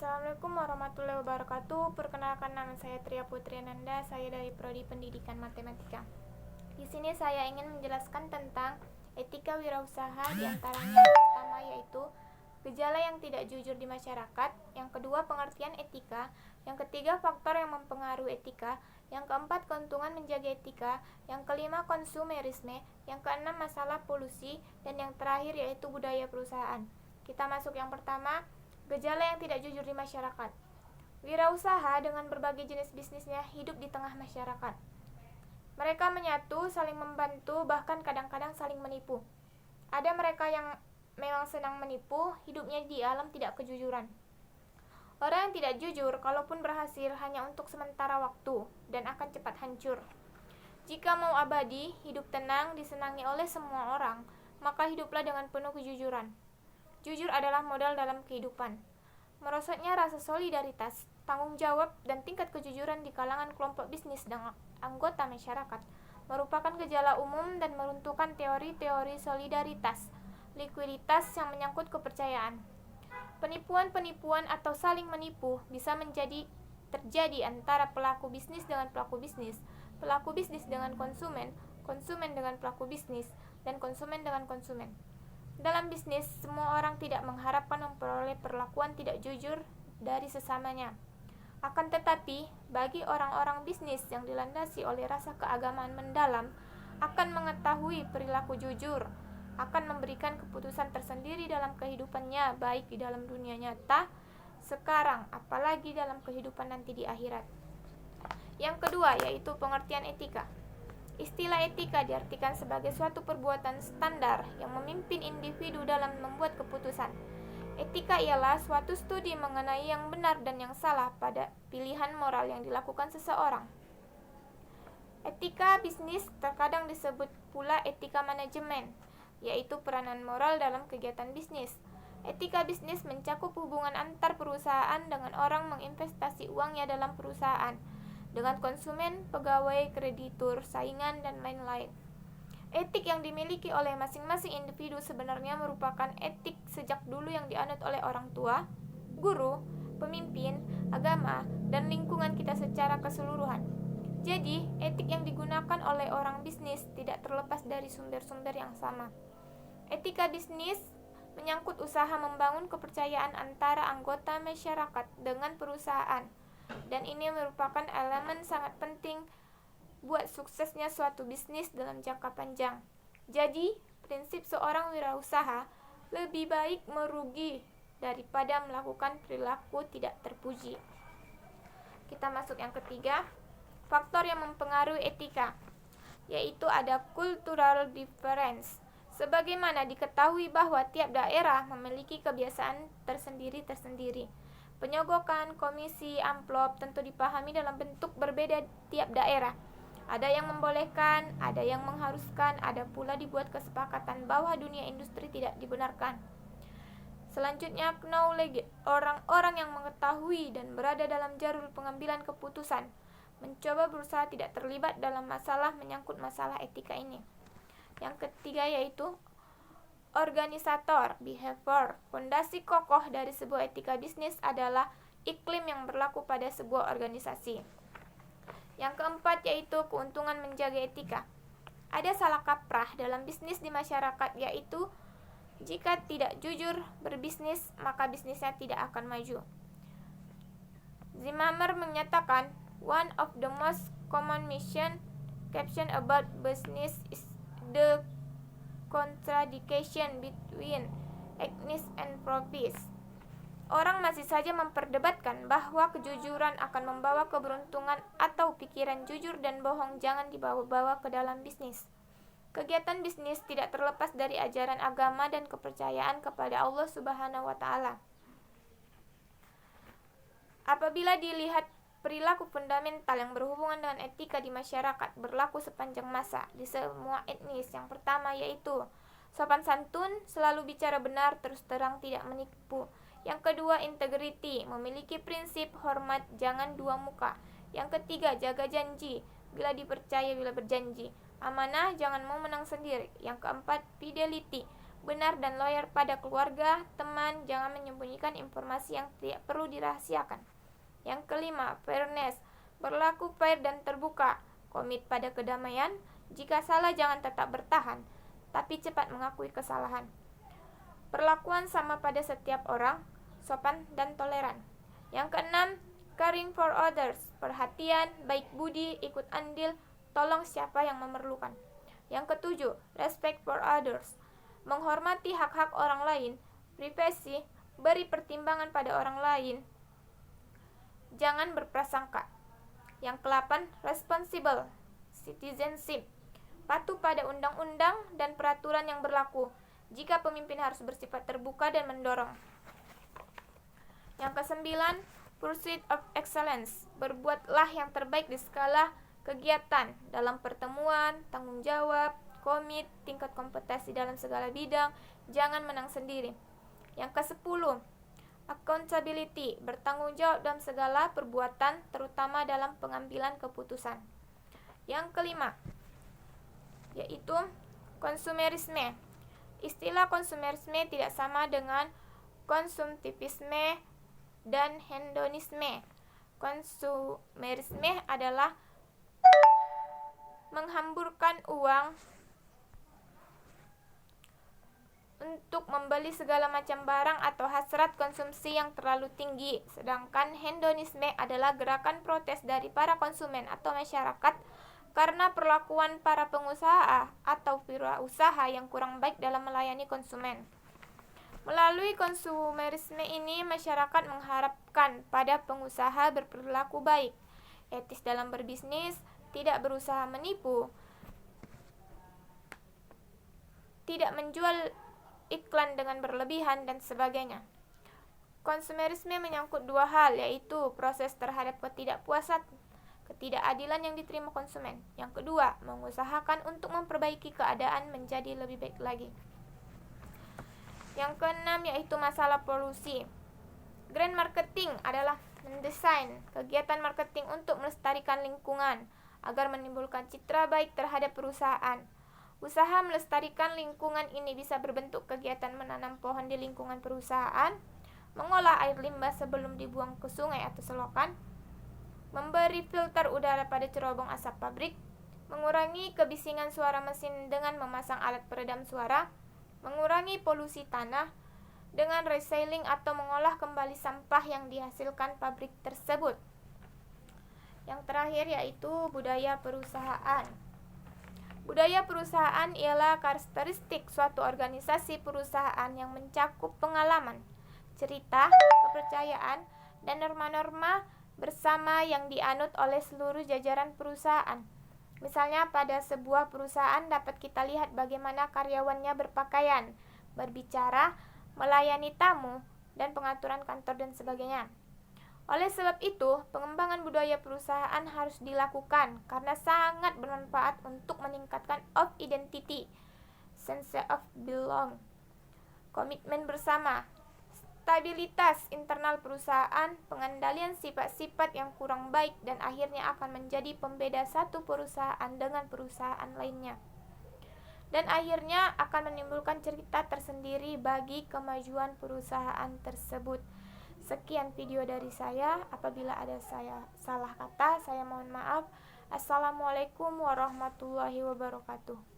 Assalamualaikum warahmatullahi wabarakatuh. Perkenalkan, nama saya Tria Putri Ananda. Saya dari Prodi Pendidikan Matematika. Di sini saya ingin menjelaskan tentang etika wirausaha, di antaranya yang pertama yaitu gejala yang tidak jujur di masyarakat, yang kedua pengertian etika, yang ketiga faktor yang mempengaruhi etika, yang keempat keuntungan menjaga etika, yang kelima konsumerisme, yang keenam masalah polusi, dan yang terakhir yaitu budaya perusahaan. Kita masuk yang pertama, gejala yang tidak jujur di masyarakat. Wirausaha dengan berbagai jenis bisnisnya hidup di tengah masyarakat. Mereka menyatu, saling membantu, bahkan kadang-kadang saling menipu. Ada mereka yang memang senang menipu, hidupnya di alam tidak kejujuran. Orang yang tidak jujur, kalaupun berhasil, hanya untuk sementara waktu dan akan cepat hancur. Jika mau abadi, hidup tenang, disenangi oleh semua orang, maka hiduplah dengan penuh kejujuran. Jujur adalah modal dalam kehidupan. Merosotnya rasa solidaritas, tanggung jawab, dan tingkat kejujuran di kalangan kelompok bisnis dan anggota masyarakat merupakan gejala umum dan meruntuhkan teori-teori solidaritas, likuiditas yang menyangkut kepercayaan. Penipuan-penipuan atau saling menipu bisa terjadi antara pelaku bisnis dengan pelaku bisnis dengan konsumen, konsumen dengan pelaku bisnis, dan konsumen dengan konsumen. Dalam bisnis, semua orang tidak mengharapkan memperoleh perlakuan tidak jujur dari sesamanya. Akan tetapi, bagi orang-orang bisnis yang dilandasi oleh rasa keagamaan mendalam, akan mengetahui perilaku jujur, akan memberikan keputusan tersendiri dalam kehidupannya, baik di dalam dunia nyata, sekarang, apalagi dalam kehidupan nanti di akhirat. Yang kedua, yaitu pengertian etika. Istilah etika diartikan sebagai suatu perbuatan standar yang memimpin individu dalam membuat keputusan. Etika ialah suatu studi mengenai yang benar dan yang salah pada pilihan moral yang dilakukan seseorang. Etika bisnis terkadang disebut pula etika manajemen, yaitu peranan moral dalam kegiatan bisnis. Etika bisnis mencakup hubungan antar perusahaan dengan orang menginvestasi uangnya dalam perusahaan, dengan konsumen, pegawai, kreditur, saingan, dan lain-lain. Etik yang dimiliki oleh masing-masing individu sebenarnya merupakan etik sejak dulu yang dianut oleh orang tua, guru, pemimpin, agama, dan lingkungan kita secara keseluruhan. Jadi, etik yang digunakan oleh orang bisnis tidak terlepas dari sumber-sumber yang sama. Etika bisnis menyangkut usaha membangun kepercayaan antara anggota masyarakat dengan perusahaan, dan ini merupakan elemen sangat penting buat suksesnya suatu bisnis dalam jangka panjang. Jadi, prinsip seorang wirausaha lebih baik merugi daripada melakukan perilaku tidak terpuji. Kita masuk yang ketiga, faktor yang mempengaruhi etika, yaitu ada cultural difference. Sebagaimana diketahui bahwa tiap daerah memiliki kebiasaan tersendiri. Penyogokan, komisi, amplop tentu dipahami dalam bentuk berbeda tiap daerah. Ada yang membolehkan, ada yang mengharuskan, ada pula dibuat kesepakatan bahwa dunia industri tidak dibenarkan. Selanjutnya, knowledge, orang-orang yang mengetahui dan berada dalam jalur pengambilan keputusan, mencoba berusaha tidak terlibat dalam masalah menyangkut masalah etika ini. Yang ketiga yaitu organisator, behavior. Fondasi kokoh dari sebuah etika bisnis adalah iklim yang berlaku pada sebuah organisasi. Yang keempat yaitu keuntungan menjaga etika. Ada salah kaprah dalam bisnis di masyarakat, yaitu jika tidak jujur berbisnis, maka bisnisnya tidak akan maju. Zimmerman menyatakan, one of the most common misconception about business is the contradiction between ethics and profit. Orang masih saja memperdebatkan bahwa kejujuran akan membawa keberuntungan atau pikiran jujur dan bohong jangan dibawa-bawa ke dalam bisnis. Kegiatan bisnis tidak terlepas dari ajaran agama dan kepercayaan kepada Allah Subhanahu wa taala. Apabila dilihat perilaku fundamental yang berhubungan dengan etika di masyarakat berlaku sepanjang masa di semua etnis. Yang pertama yaitu sopan santun, selalu bicara benar, terus terang, tidak menipu. Yang kedua, integrity, memiliki prinsip hormat, jangan dua muka. Yang ketiga, jaga janji, bila dipercaya, bila berjanji. Amanah, jangan mau menang sendiri. Yang keempat, fidelity, benar dan loyal pada keluarga, teman, jangan menyembunyikan informasi yang tidak perlu dirahasiakan. Yang kelima, fairness, berlaku fair dan terbuka, komit pada kedamaian, jika salah jangan tetap bertahan, tapi cepat mengakui kesalahan. Perlakuan sama pada setiap orang, sopan dan toleran. Yang keenam, caring for others, perhatian, baik budi, ikut andil, tolong siapa yang memerlukan. Yang ketujuh, respect for others, menghormati hak-hak orang lain, privasi, beri pertimbangan pada orang lain, jangan berprasangka. Yang ke-8, responsible citizenship, patuh pada undang-undang dan peraturan yang berlaku. Jika pemimpin harus bersifat terbuka dan mendorong. Yang ke-9, pursuit of excellence, berbuatlah yang terbaik di skala kegiatan dalam pertemuan, tanggung jawab, komit, tingkat kompetensi dalam segala bidang, jangan menang sendiri. Yang ke-10, accountability, bertanggung jawab dalam segala perbuatan, terutama dalam pengambilan keputusan. Yang ke-5, yaitu konsumerisme. Istilah konsumerisme tidak sama dengan konsumtivisme dan hedonisme. Konsumerisme adalah menghamburkan uang untuk membeli segala macam barang atau hasrat konsumsi yang terlalu tinggi. Sedangkan hedonisme adalah gerakan protes dari para konsumen atau masyarakat karena perlakuan para pengusaha atau wirausaha yang kurang baik dalam melayani konsumen. Melalui konsumerisme ini, masyarakat mengharapkan pada pengusaha berperilaku baik, etis dalam berbisnis, tidak berusaha menipu, tidak menjual iklan dengan berlebihan, dan sebagainya. Konsumerisme menyangkut dua hal, yaitu proses terhadap ketidakadilan yang diterima konsumen. Yang kedua, mengusahakan untuk memperbaiki keadaan menjadi lebih baik lagi. Yang keenam, yaitu masalah polusi. Grand marketing adalah mendesain kegiatan marketing untuk melestarikan lingkungan agar menimbulkan citra baik terhadap perusahaan. Usaha melestarikan lingkungan ini bisa berbentuk kegiatan menanam pohon di lingkungan perusahaan, mengolah air limbah sebelum dibuang ke sungai atau selokan, memberi filter udara pada cerobong asap pabrik, mengurangi kebisingan suara mesin dengan memasang alat peredam suara, mengurangi polusi tanah dengan recycling atau mengolah kembali sampah yang dihasilkan pabrik tersebut. Yang terakhir yaitu budaya perusahaan. Budaya perusahaan ialah karakteristik suatu organisasi perusahaan yang mencakup pengalaman, cerita, kepercayaan, dan norma-norma bersama yang dianut oleh seluruh jajaran perusahaan. Misalnya pada sebuah perusahaan dapat kita lihat bagaimana karyawannya berpakaian, berbicara, melayani tamu, dan pengaturan kantor dan sebagainya. Oleh sebab itu, pengembangan budaya perusahaan harus dilakukan karena sangat bermanfaat untuk meningkatkan of identity, sense of belong, komitmen bersama, stabilitas internal perusahaan, pengendalian sifat-sifat yang kurang baik, dan akhirnya akan menjadi pembeda satu perusahaan dengan perusahaan lainnya. Dan akhirnya akan menimbulkan cerita tersendiri bagi kemajuan perusahaan tersebut. Sekian video dari saya. Apabila ada saya salah kata, saya mohon maaf. Assalamualaikum warahmatullahi wabarakatuh.